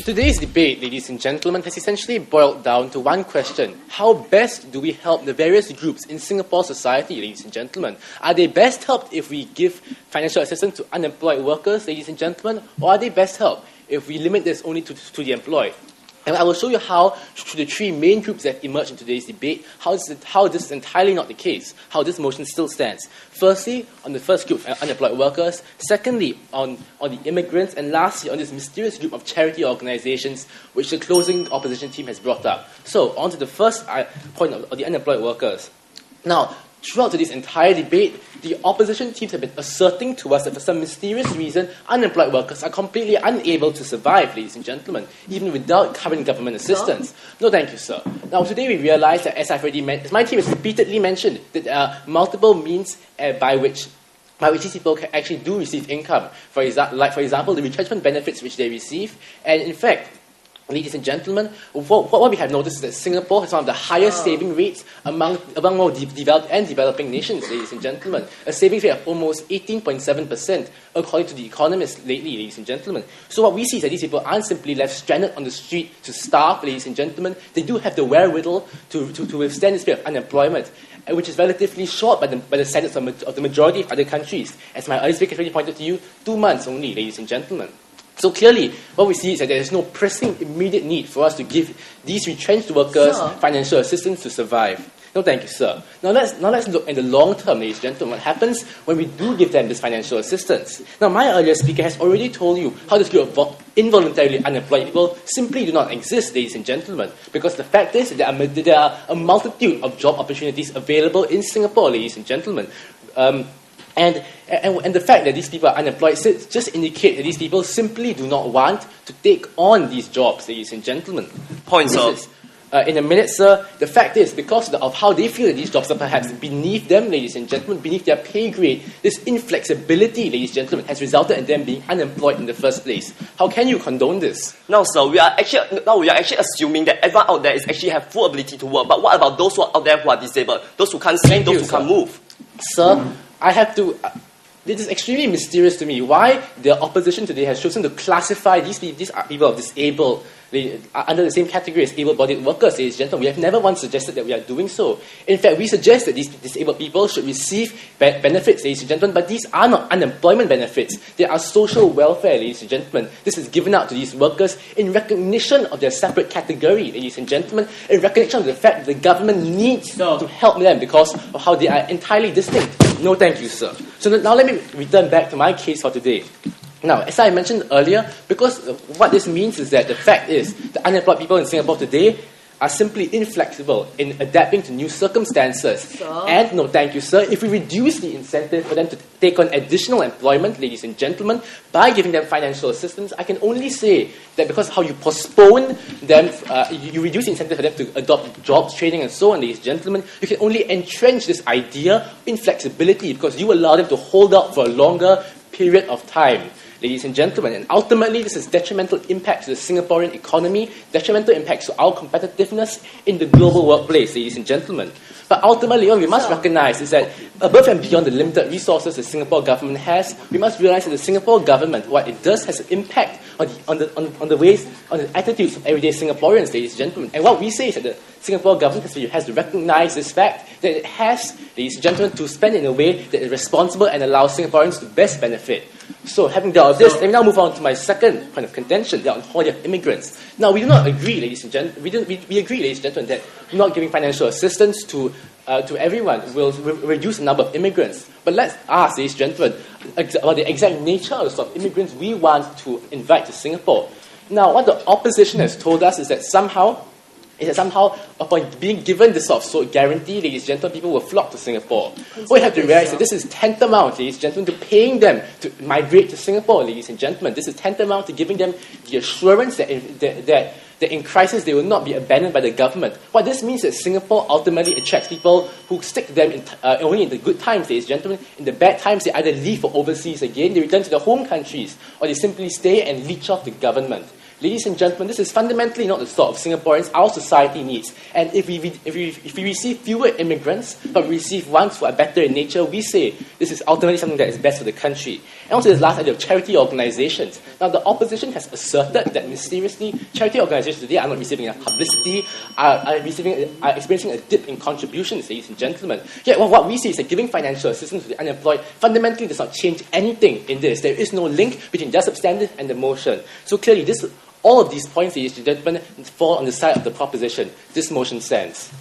Today's debate, ladies and gentlemen, has essentially boiled down to one question. How best do we help the various groups in Singapore society, ladies and gentlemen? Are they best helped if we give financial assistance to unemployed workers, ladies and gentlemen? Or are they best helped if we limit this only to the employed? And I will show you how, through the three main groups that emerged in today's debate, how this is entirely not the case, how this motion still stands. Firstly, on the first group, unemployed workers. Secondly, on the immigrants. And lastly, on this mysterious group of charity organizations which the closing opposition team has brought up. So, on to the first point of the unemployed workers. Now, throughout today's entire debate, the opposition teams have been asserting to us that for some mysterious reason, unemployed workers are completely unable to survive, ladies and gentlemen, even without current government assistance. No, thank you, sir. Now, today we realize that, as I've already mentioned, my team has repeatedly mentioned that there are multiple means by which these people can actually do receive income. For example, the retrenchment benefits which they receive, and in fact, ladies and gentlemen, what we have noticed is that Singapore has one of the highest saving rates among more developed and developing nations, ladies and gentlemen. A savings rate of almost 18.7%, according to The Economist lately, ladies and gentlemen. So what we see is that these people aren't simply left stranded on the street to starve, ladies and gentlemen. They do have the wherewithal to withstand this period of unemployment, which is relatively short by the standards of the majority of other countries. As my earlier speaker already pointed to you, 2 months only, ladies and gentlemen. So clearly, what we see is that there is no pressing, immediate need for us to give these retrenched workers financial assistance to survive. No, thank you, sir. Now let's look in the long term, ladies and gentlemen, what happens when we do give them this financial assistance. Now, my earlier speaker has already told you how this group of involuntarily unemployed people simply do not exist, ladies and gentlemen, because the fact is that there are a multitude of job opportunities available in Singapore, ladies and gentlemen. And the fact that these people are unemployed just indicate that these people simply do not want to take on these jobs, ladies and gentlemen. Points out. In a minute, sir, the fact is, because of how they feel that these jobs are perhaps beneath them, ladies and gentlemen, beneath their pay grade, this inflexibility, ladies and gentlemen, has resulted in them being unemployed in the first place. How can you condone this? Now, sir, we are actually assuming that everyone out there is actually have full ability to work. But what about those who are out there who are disabled? Those who can't see, those who can't move? Sir, I have to... It is extremely mysterious to me why the opposition today has chosen to classify these people of disabled under the same category as able-bodied workers, ladies and gentlemen. We have never once suggested that we are doing so. In fact, we suggest that these disabled people should receive benefits, ladies and gentlemen, but these are not unemployment benefits. They are social welfare, ladies and gentlemen. This is given out to these workers in recognition of their separate category, ladies and gentlemen, in recognition of the fact that the government needs to help them because of how they are entirely distinct. No, thank you, sir. So now let me return back to my case for today. Now, as I mentioned earlier, because what this means is that the fact is that unemployed people in Singapore today are simply inflexible in adapting to new circumstances. Sir? And, no, thank you, sir, if we reduce the incentive for them to take on additional employment, ladies and gentlemen, by giving them financial assistance, I can only say that because how you postpone them, you reduce the incentive for them to adopt jobs, training, and so on, ladies and gentlemen, you can only entrench this idea of inflexibility because you allow them to hold out for a longer period of time, ladies and gentlemen. And ultimately, this has detrimental impacts to the Singaporean economy, detrimental impacts to our competitiveness in the global workplace, ladies and gentlemen. But ultimately, what we must recognize is that above and beyond the limited resources the Singapore government has, we must realize that the Singapore government, what it does, has an impact on the attitudes of everyday Singaporeans, ladies and gentlemen. And what we say is that the Singapore government has to recognize this fact that it has, ladies and gentlemen, to spend in a way that is responsible and allows Singaporeans to best benefit. So, having dealt with this, let me now move on to my second point of contention, the on of immigrants. Now, we do not agree, ladies and gentlemen, we agree, ladies and gentlemen, that not giving financial assistance to everyone will reduce the number of immigrants. But let's ask, ladies and gentlemen, about the exact nature of the sort of immigrants we want to invite to Singapore. Now, what the opposition has told us is that somehow, upon being given this sort of guarantee, ladies and gentlemen, people will flock to Singapore. We have to realize that this is tantamount, ladies and gentlemen, to paying them to migrate to Singapore, ladies and gentlemen. This is tantamount to giving them the assurance that in crisis they will not be abandoned by the government. What this means is that Singapore ultimately attracts people who stick to them only in the good times, ladies and gentlemen. In the bad times, they either leave for overseas again, they return to their home countries, or they simply stay and leech off the government. Ladies and gentlemen, this is fundamentally not the sort of Singaporeans our society needs. And if we receive fewer immigrants, but we receive ones who are better in nature, we say this is ultimately something that is best for the country. And also this last idea of charity organizations. Now, the opposition has asserted that mysteriously charity organizations today are not receiving enough publicity, are experiencing a dip in contributions, ladies and gentlemen. Yet what we see is that giving financial assistance to the unemployed fundamentally does not change anything in this. There is no link between the substantive and the motion. So clearly, all of these points, ladies and gentlemen, fall on the side of the proposition. This motion stands.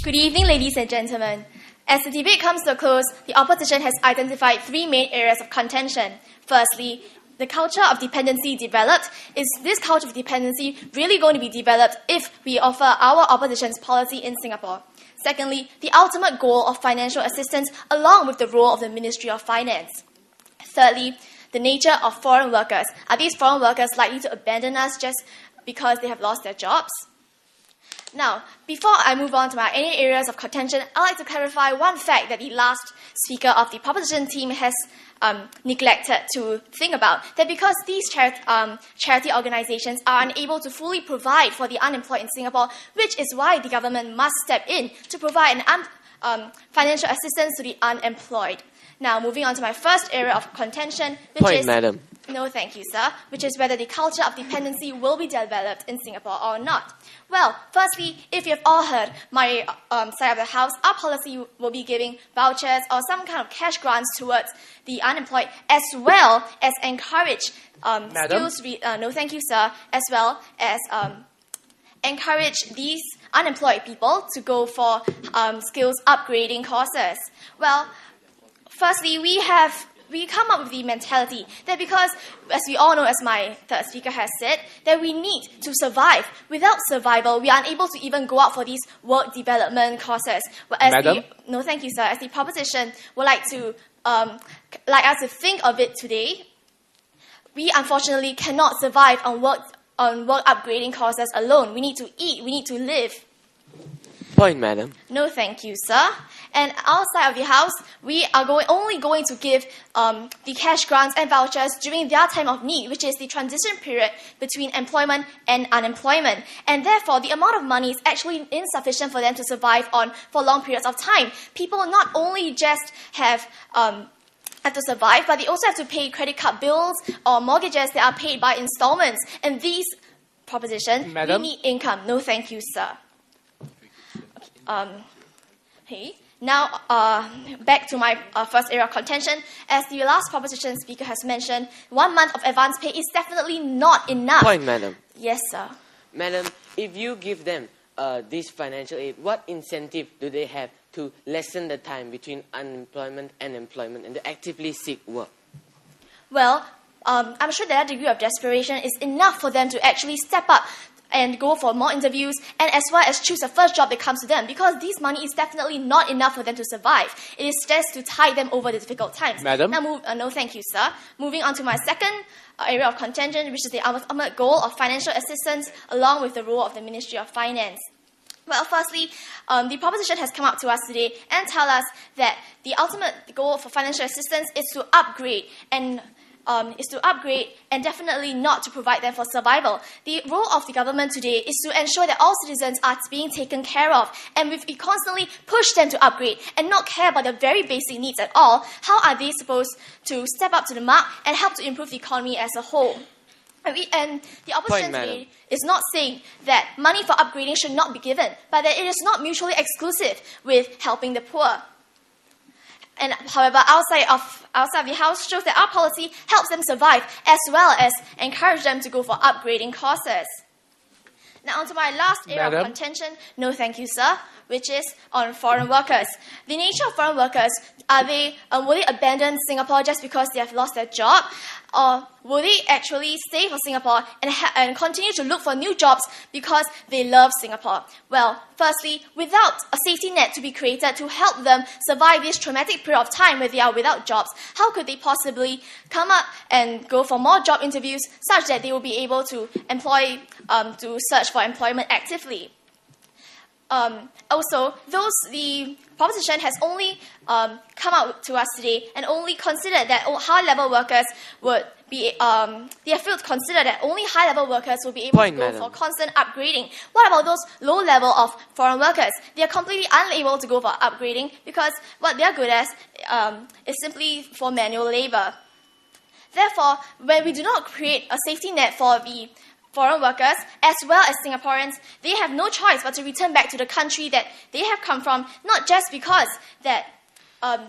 Good evening, ladies and gentlemen. As the debate comes to a close, the opposition has identified three main areas of contention. Firstly, the culture of dependency developed. Is this culture of dependency really going to be developed if we offer our opposition's policy in Singapore? Secondly, the ultimate goal of financial assistance along with the role of the Ministry of Finance. Thirdly, the nature of foreign workers. Are these foreign workers likely to abandon us just because they have lost their jobs? Now, before I move on to my any areas of contention, I'd like to clarify one fact that the last speaker of the proposition team has neglected to think about, that because these charity organizations are unable to fully provide for the unemployed in Singapore, which is why the government must step in to provide financial assistance to the unemployed. Now, moving on to my first area of contention, which is... Madam. No, thank you, sir. Which is whether the culture of dependency will be developed in Singapore or not. Well, firstly, if you've all heard my side of the house, our policy will be giving vouchers or some kind of cash grants towards the unemployed, as well as encourage skills... no, thank you, sir. As well as encourage these unemployed people to go for skills upgrading courses. Well, firstly, we come up with the mentality that because, as we all know, as my third speaker has said, that we need to survive. Without survival, we are unable to even go out for these work development courses. Madam? No, thank you, sir. As the proposition would like us to think of it today, we unfortunately cannot survive on work upgrading courses alone. We need to eat. We need to live. Point, madam. No, thank you, sir. And outside of the house, we are only going to give the cash grants and vouchers during their time of need, which is the transition period between employment and unemployment. And therefore, the amount of money is actually insufficient for them to survive on for long periods of time. People not only just have to survive, but they also have to pay credit card bills or mortgages that are paid by installments. And these proposition, Madam? We need income. No, thank you, sir. Okay. Now, back to my first area of contention. As the last proposition speaker has mentioned, 1 month of advance pay is definitely not enough. Point, madam. Yes, sir. Madam, if you give them this financial aid, what incentive do they have to lessen the time between unemployment and employment and to actively seek work? Well, I'm sure that degree of desperation is enough for them to actually step up and go for more interviews, and as well as choose the first job that comes to them, because this money is definitely not enough for them to survive. It is just to tide them over the difficult times. Madam? Now, no, thank you, sir. Moving on to my second area of contention, which is the ultimate goal of financial assistance, along with the role of the Ministry of Finance. Well, firstly, the proposition has come up to us today and tell us that the ultimate goal for financial assistance is to upgrade and definitely not to provide them for survival. The role of the government today is to ensure that all citizens are being taken care of, and if we constantly push them to upgrade and not care about their very basic needs at all, how are they supposed to step up to the mark and help to improve the economy as a whole? And the opposition today is not saying that money for upgrading should not be given, but that it is not mutually exclusive with helping the poor. And however, outside of the house shows that our policy helps them survive, as well as encourage them to go for upgrading courses. Now, on to my last area of contention. No, thank you, sir. Which is on foreign workers. The nature of foreign workers, will they abandon Singapore just because they have lost their job? Or will they actually stay for Singapore and continue to look for new jobs because they love Singapore? Well, firstly, without a safety net to be created to help them survive this traumatic period of time where they are without jobs, how could they possibly come up and go for more job interviews such that they will be able to search for employment actively? Also, the proposition has only come out to us today and only considered that high-level workers would be, they have failed to consider that only high-level workers will be able to go for constant upgrading. What about those low-level of foreign workers? They are completely unable to go for upgrading because what they are good at is simply for manual labor. Therefore, when we do not create a safety net for the foreign workers, as well as Singaporeans, they have no choice but to return back to the country that they have come from, not just because that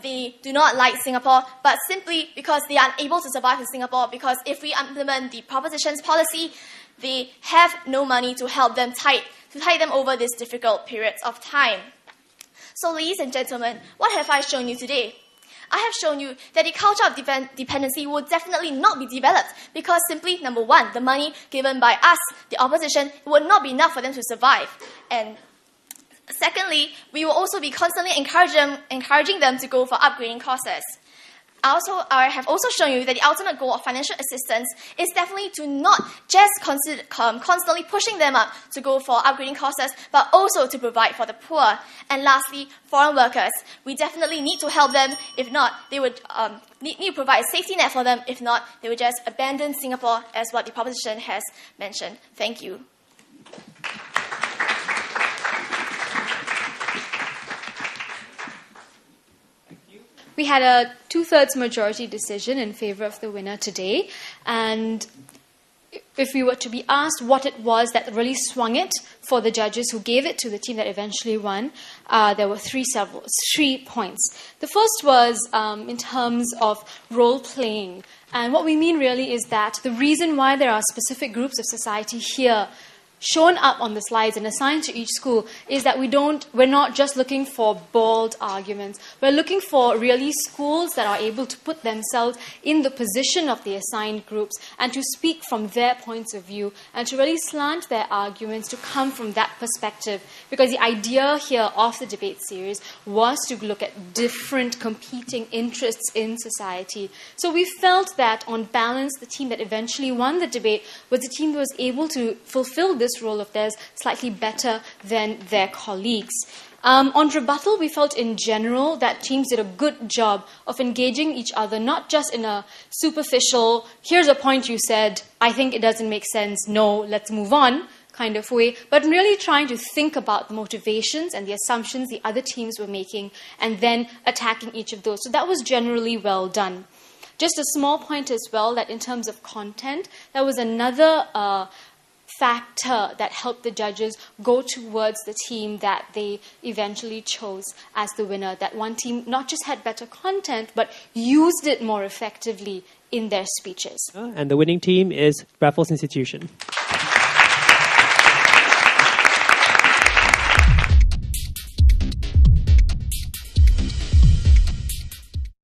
they do not like Singapore, but simply because they are unable to survive in Singapore, because if we implement the proposition's policy, they have no money to help them tide them over these difficult periods of time. So, ladies and gentlemen, what have I shown you today? I have shown you that the culture of dependency will definitely not be developed because simply, number one, the money given by us, the opposition, would not be enough for them to survive. And secondly, we will also be constantly encouraging them to go for upgrading courses. I have also shown you that the ultimate goal of financial assistance is definitely to not just constantly pushing them up to go for upgrading courses, but also to provide for the poor. And lastly, foreign workers. We definitely need to help them. If not, they would need to provide a safety net for them. If not, they would just abandon Singapore, as what the proposition has mentioned. Thank you. We had a 2/3 majority decision in favor of the winner today, and if we were to be asked what it was that really swung it for the judges who gave it to the team that eventually won, there were three points. The first was in terms of role-playing, and what we mean really is that the reason why there are specific groups of society here shown up on the slides and assigned to each school is that we're not just looking for bold arguments. We're looking for really schools that are able to put themselves in the position of the assigned groups and to speak from their points of view and to really slant their arguments to come from that perspective. Because the idea here of the debate series was to look at different competing interests in society. So we felt that on balance, the team that eventually won the debate was the team that was able to fulfill this role of theirs slightly better than their colleagues. On rebuttal, we felt in general that teams did a good job of engaging each other, not just in a superficial, here's a point you said, I think it doesn't make sense, no, let's move on, kind of way, but really trying to think about the motivations and the assumptions the other teams were making and then attacking each of those. So that was generally well done. Just a small point as well, that in terms of content, that was another factor that helped the judges go towards the team that they eventually chose as the winner. That one team not just had better content, but used it more effectively in their speeches. And the winning team is Raffles Institution.